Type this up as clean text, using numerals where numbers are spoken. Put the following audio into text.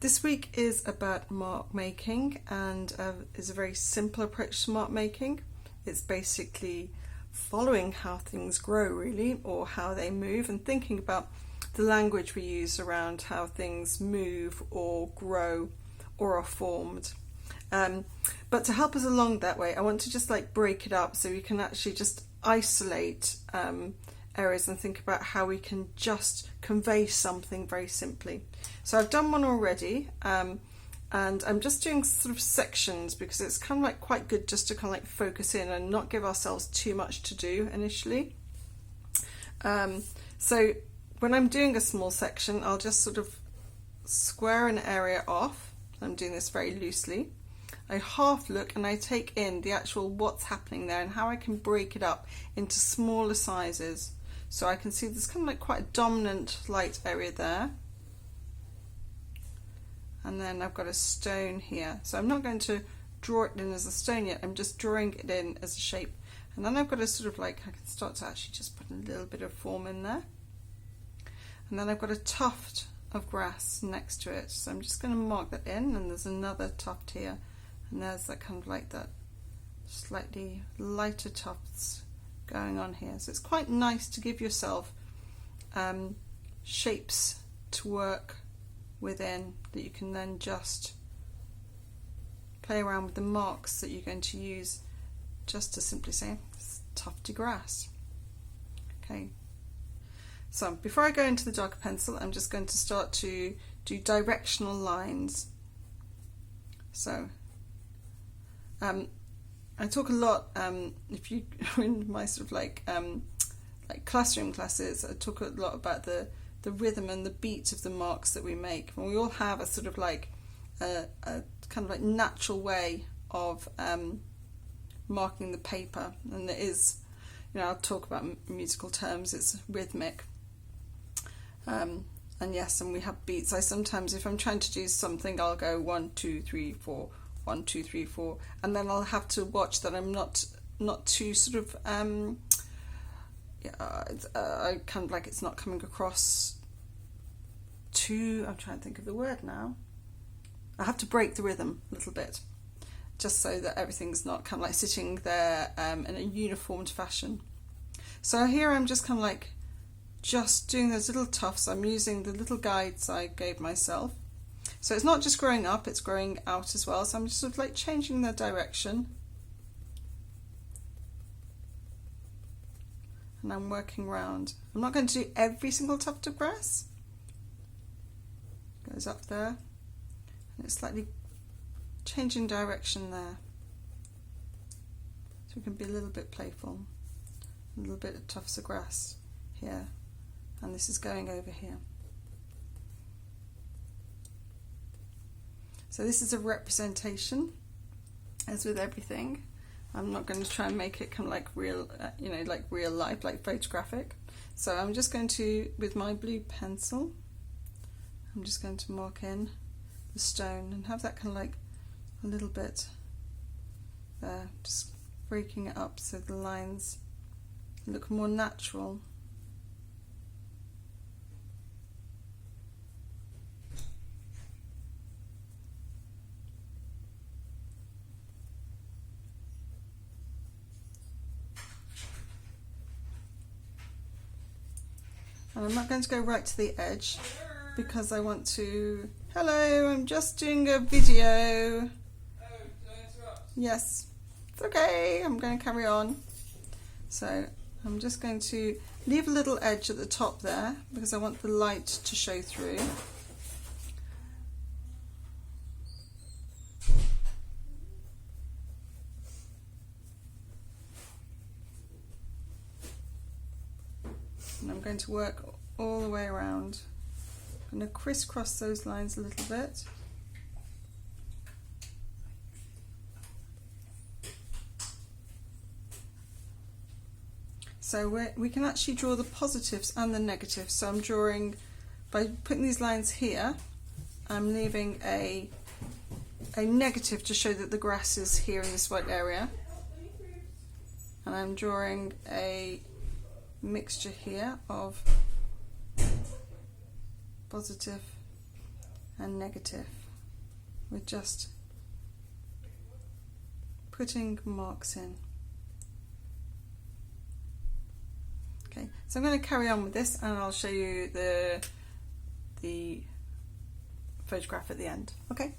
This week is about mark making, and is a very simple approach to mark making. It's basically following how things grow, really, or how they move, and thinking about the language we use around how things move or grow or are formed. But to help us along that way, I want to just break it up so we can actually just isolate areas and think about how we can just convey something very simply. So I've done one already, and I'm just doing sort of sections because it's kind of quite good just to kind of focus in and not give ourselves too much to do initially. So when I'm doing a small section, I'll just sort of square an area off. I'm doing this very loosely. I half look and I take in the actual what's happening there and how I can break it up into smaller sizes. So I can see there's kind of quite a dominant light area there. And then I've got a stone here. So I'm not going to draw it in as a stone yet, I'm just drawing it in as a shape. And then I've got a sort of I can start to actually just put a little bit of form in there. And then I've got a tuft of grass next to it. So I'm just going to mark that in, and there's another tuft here. And there's that kind of that slightly lighter tufts going on here. So it's quite nice to give yourself shapes to work within that you can then just play around with the marks that you're going to use just to simply say tufty grass. Okay. So before I go into the darker pencil, I'm just going to start to do directional lines. So I talk a lot, if you are in my sort of classroom classes, I talk a lot about the rhythm and the beat of the marks that we make. And we all have a sort of a kind of natural way of marking the paper, and it is, I'll talk about musical terms, it's rhythmic. And yes, and we have beats. I sometimes, if I'm trying to do something, I'll go 1, 2, 3, 4, 1, 2, 3, 4, and then I'll have to watch that I'm not too sort of I kind of it's not coming across too, I'm trying to think of the word now. I have to break the rhythm a little bit, just so that everything's not kind of sitting there in a uniformed fashion. So here I'm just kind of just doing those little tufts. I'm using the little guides I gave myself. So it's not just growing up, it's growing out as well. So I'm just sort of changing the direction. And I'm working round. I'm not going to do every single tuft of grass. Goes up there. And it's slightly changing direction there. So we can be a little bit playful. A little bit of tufts of grass here. And this is going over here. So this is a representation, as with everything. I'm not going to try and make it kind of real, real life, photographic. So I'm just going to, with my blue pencil, I'm just going to mark in the stone and have that kind of a little bit there, just breaking it up so the lines look more natural. And I'm not going to go right to the edge because I want to... Hello, I'm just doing a video. Oh, did I interrupt? Yes, it's okay, I'm going to carry on. So I'm just going to leave a little edge at the top there because I want the light to show through. And I'm going to work all the way around. I'm going to crisscross those lines a little bit. So we can actually draw the positives and the negatives. So I'm drawing, by putting these lines here, I'm leaving a negative to show that the grass is here in this white area. And I'm drawing a mixture here of positive and negative. We're just putting marks in. Okay, so I'm going to carry on with this and I'll show you the photograph at the end. Okay.